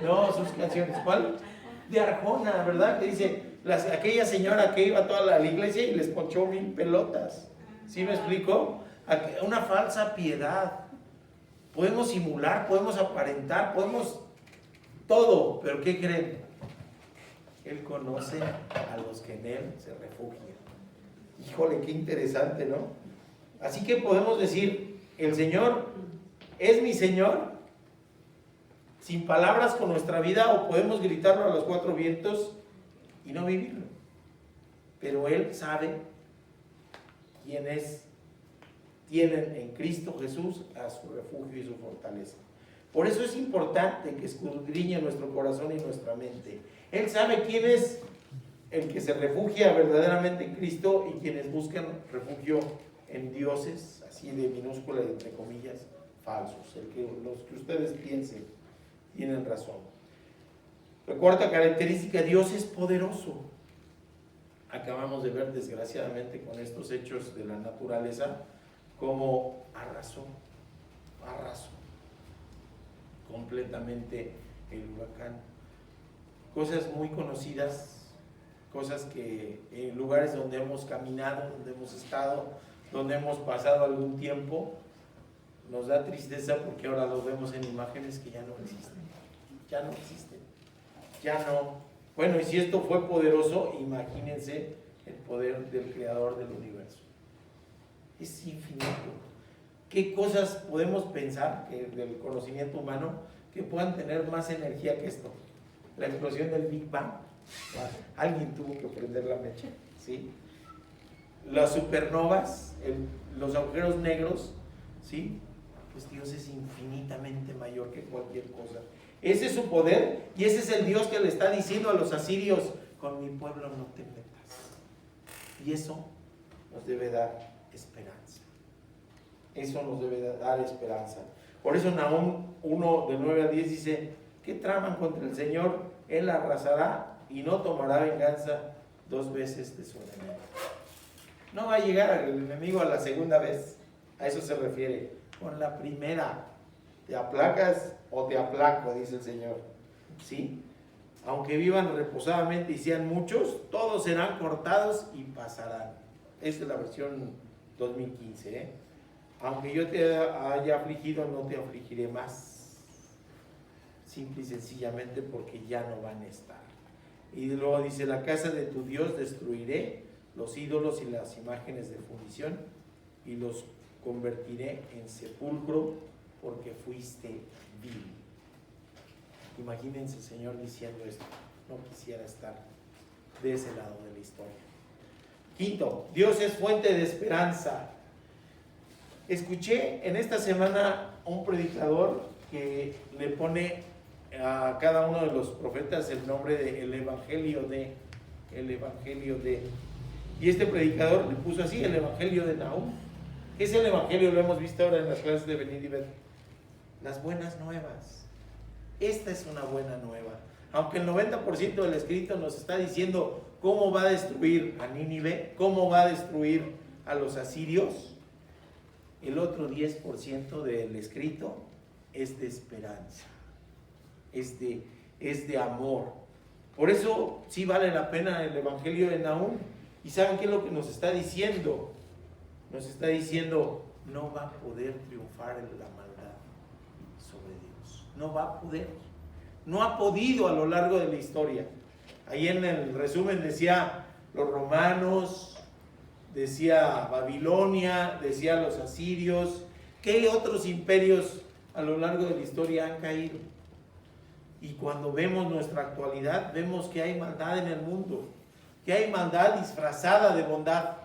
No, sus canciones, ¿cuál? De Arjona, ¿verdad? Que dice, aquella señora que iba toda la iglesia y les ponchó 1000 pelotas. ¿Sí me explico? Una falsa piedad. Podemos simular, podemos aparentar, podemos todo, pero ¿qué creen? Él conoce a los que en Él se refugian. Híjole, qué interesante, ¿no? Así que podemos decir, el Señor es mi Señor, sin palabras con nuestra vida, o podemos gritarlo a los cuatro vientos y no vivirlo. Pero Él sabe quiénes tienen en Cristo Jesús a su refugio y su fortaleza. Por eso es importante que escudriñe nuestro corazón y nuestra mente. Él sabe quién es el que se refugia verdaderamente en Cristo y quienes buscan refugio en dioses, así de minúscula y entre comillas, falsos. Los que ustedes piensen tienen razón. La cuarta característica, Dios es poderoso. Acabamos de ver desgraciadamente con estos hechos de la naturaleza cómo arrasó completamente el huracán. Cosas muy conocidas, cosas que en lugares donde hemos caminado, donde hemos estado, donde hemos pasado algún tiempo, nos da tristeza porque ahora los vemos en imágenes que ya no existen. Bueno, y si esto fue poderoso, imagínense el poder del Creador del universo. Es infinito. ¿Qué cosas podemos pensar del conocimiento humano que puedan tener más energía que esto? La explosión del Big Bang. Alguien tuvo que prender la mecha, ¿sí? Las supernovas, los agujeros negros, ¿sí? Pues Dios es infinitamente mayor que cualquier cosa. Ese es su poder y ese es el Dios que le está diciendo a los asirios: con mi pueblo no te metas. Y eso nos debe dar esperanza. Eso nos debe dar esperanza. Por eso Nahum 1, del 9 al 10 dice: ¿qué traman contra el Señor? Él arrasará y no tomará venganza 2 veces de su enemigo. No va a llegar el enemigo a la segunda vez. A eso se refiere. Con la primera, te aplacas o te aplaco, dice el Señor. ¿Sí? Aunque vivan reposadamente y sean muchos, todos serán cortados y pasarán. Esta es la versión 2015, ¿eh? Aunque yo te haya afligido, no te afligiré más. Simple y sencillamente porque ya no van a estar. Y luego dice: la casa de tu Dios destruiré, los ídolos y las imágenes de fundición, y los convertiré en sepulcro porque fuiste vil. Imagínense el Señor diciendo esto. No quisiera estar de ese lado de la historia. Quinto, Dios es fuente de esperanza. Escuché en esta semana un predicador que le pone a cada uno de los profetas el nombre de el Evangelio de. Y este predicador le puso así: el Evangelio de Nahum. ¿Qué es el Evangelio? Lo hemos visto ahora en las clases de Venid y Ved. Las buenas nuevas. Esta es una buena nueva. Aunque el 90% del escrito nos está diciendo cómo va a destruir a Nínive, cómo va a destruir a los asirios, el otro 10% del escrito es de esperanza, es de amor. Por eso sí vale la pena el Evangelio de Nahum. ¿Y saben qué es lo que nos está diciendo? Nos está diciendo: no va a poder triunfar en la maldad sobre Dios. No va a poder. No ha podido a lo largo de la historia. Ahí en el resumen decía los romanos, decía Babilonia, decía los asirios. ¿Qué otros imperios a lo largo de la historia han caído? Y cuando vemos nuestra actualidad, vemos que hay maldad en el mundo, que hay maldad disfrazada de bondad,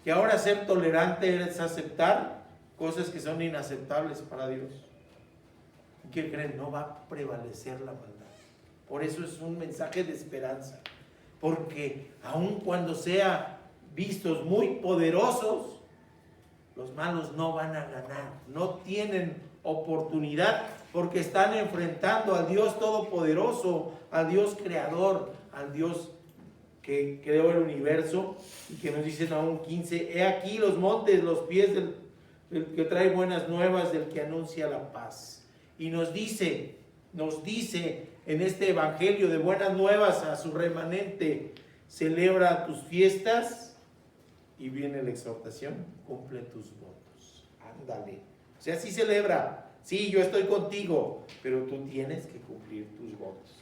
que ahora ser tolerante es aceptar cosas que son inaceptables para Dios. ¿Y qué creen? No va a prevalecer la maldad. Por eso es un mensaje de esperanza, porque aun cuando sean vistos muy poderosos, los malos no van a ganar, no tienen oportunidad, porque están enfrentando al Dios Todopoderoso, al Dios Creador, al Dios que creó el universo, y que nos dice en Nahum 15: he aquí los montes, los pies del que trae buenas nuevas, del que anuncia la paz. Y nos dice en este evangelio de buenas nuevas a su remanente: celebra tus fiestas, y viene la exhortación: cumple tus votos. Ándale. O sea, sí celebra, sí, yo estoy contigo, pero tú tienes que cumplir tus votos.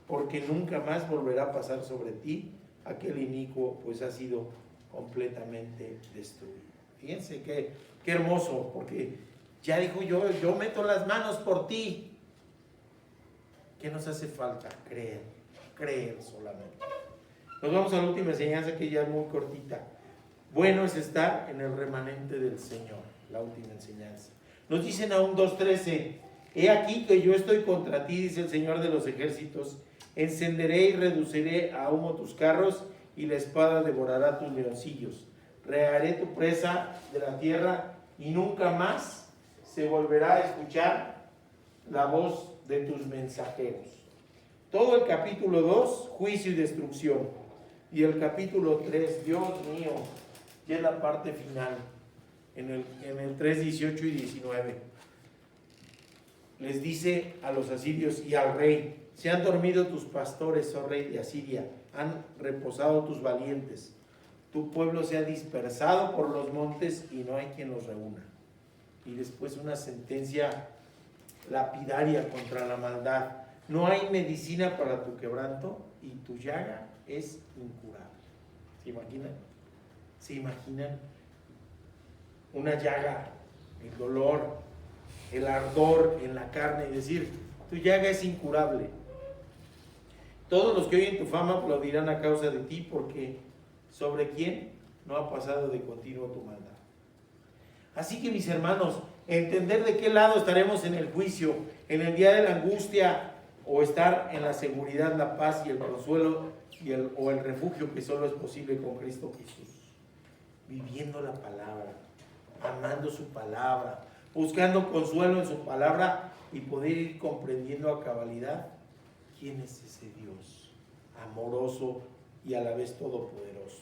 porque nunca más volverá a pasar sobre ti aquel inicuo, pues ha sido completamente destruido. Fíjense qué hermoso, porque ya dijo yo meto las manos por ti. ¿Qué nos hace falta? Creer solamente. Nos vamos a la última enseñanza, que ya es muy cortita. Bueno es estar en el remanente del Señor, la última enseñanza. Nos dice Nahum 2:13, he aquí que yo estoy contra ti, dice el Señor de los ejércitos, encenderé y reduciré a humo tus carros, y la espada devorará tus leoncillos. Rearé tu presa de la tierra, y nunca más se volverá a escuchar la voz de tus mensajeros. Todo el capítulo 2, juicio y destrucción. Y el capítulo 3, Dios mío, ya es la parte final, en el 3, 18 y 19. Les dice a los asirios y al rey, se han dormido tus pastores, oh rey de Asiria, han reposado tus valientes. Tu pueblo se ha dispersado por los montes y no hay quien los reúna. Y después una sentencia lapidaria contra la maldad. No hay medicina para tu quebranto y tu llaga es incurable. ¿Se imaginan? ¿Se imaginan? Una llaga, el dolor, el ardor en la carne y decir, tu llaga es incurable. Todos los que oyen tu fama aplaudirán a causa de ti, porque sobre quién no ha pasado de continuo tu maldad. Así que, mis hermanos, entender de qué lado estaremos en el juicio, en el día de la angustia, o estar en la seguridad, la paz y el consuelo o el refugio que solo es posible con Cristo Jesús. Viviendo la palabra, amando su palabra, buscando consuelo en su palabra y poder ir comprendiendo a cabalidad quién es ese Dios amoroso y a la vez todopoderoso.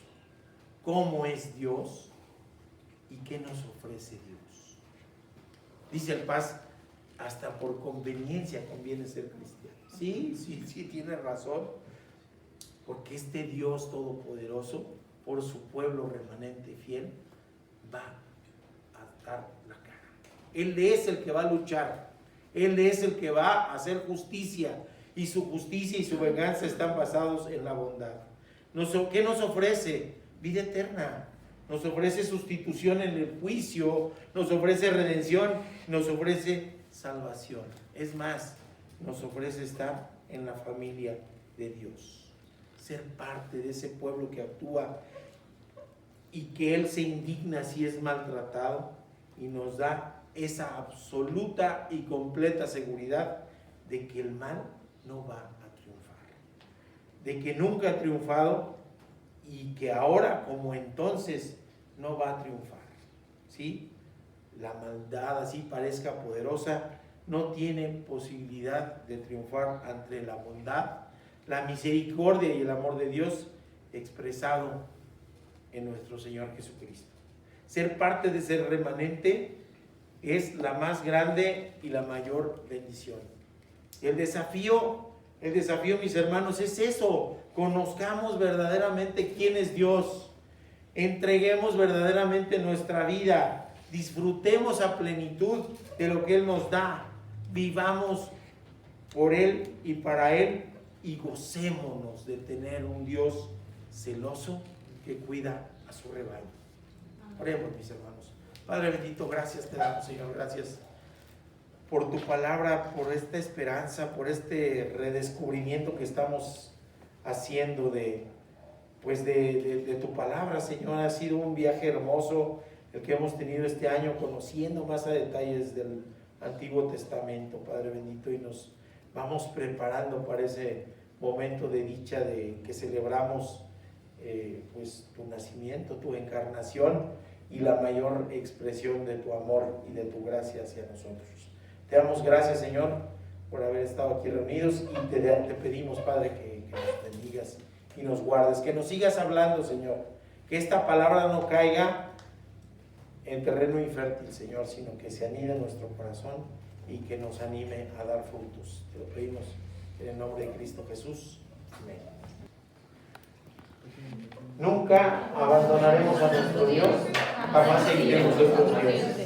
¿Cómo es Dios? ¿Y qué nos ofrece Dios? Dice el Paz, hasta por conveniencia conviene ser cristiano. Sí, tiene razón. Porque este Dios todopoderoso, por su pueblo remanente fiel, va a dar la cara. Él es el que va a luchar. Él es el que va a hacer justicia. Y su justicia y su venganza están basados en la bondad. ¿Qué nos ofrece? Vida eterna. Nos ofrece sustitución en el juicio. Nos ofrece redención. Nos ofrece salvación. Es más, nos ofrece estar en la familia de Dios. Ser parte de ese pueblo que actúa y que Él se indigna si es maltratado y nos da esa absoluta y completa seguridad de que el mal no va a triunfar, de que nunca ha triunfado y que ahora como entonces no va a triunfar, ¿sí? La maldad, así parezca poderosa, no tiene posibilidad de triunfar ante la bondad, la misericordia y el amor de Dios expresado en nuestro Señor Jesucristo. Ser parte de ese remanente es la más grande y la mayor bendición. El desafío, mis hermanos, es eso. Conozcamos verdaderamente quién es Dios. Entreguemos verdaderamente nuestra vida. Disfrutemos a plenitud de lo que Él nos da. Vivamos por Él y para Él y gocémonos de tener un Dios celoso que cuida a su rebaño. Oremos, mis hermanos. Padre bendito, gracias te damos, Señor. Gracias por tu palabra, por esta esperanza, por este redescubrimiento que estamos haciendo de tu palabra, Señor. Ha sido un viaje hermoso el que hemos tenido este año, conociendo más a detalles del Antiguo Testamento, Padre bendito, y nos vamos preparando para ese momento de dicha de que celebramos tu nacimiento, tu encarnación y la mayor expresión de tu amor y de tu gracia hacia nosotros. Te damos gracias, Señor, por haber estado aquí reunidos y te pedimos, Padre, que nos bendigas y nos guardes, que nos sigas hablando, Señor, que esta palabra no caiga en terreno infértil, Señor, sino que se anide en nuestro corazón y que nos anime a dar frutos. Te lo pedimos en el nombre de Cristo Jesús. Amén. Nunca abandonaremos a nuestro Dios, jamás seguiremos a otros dioses.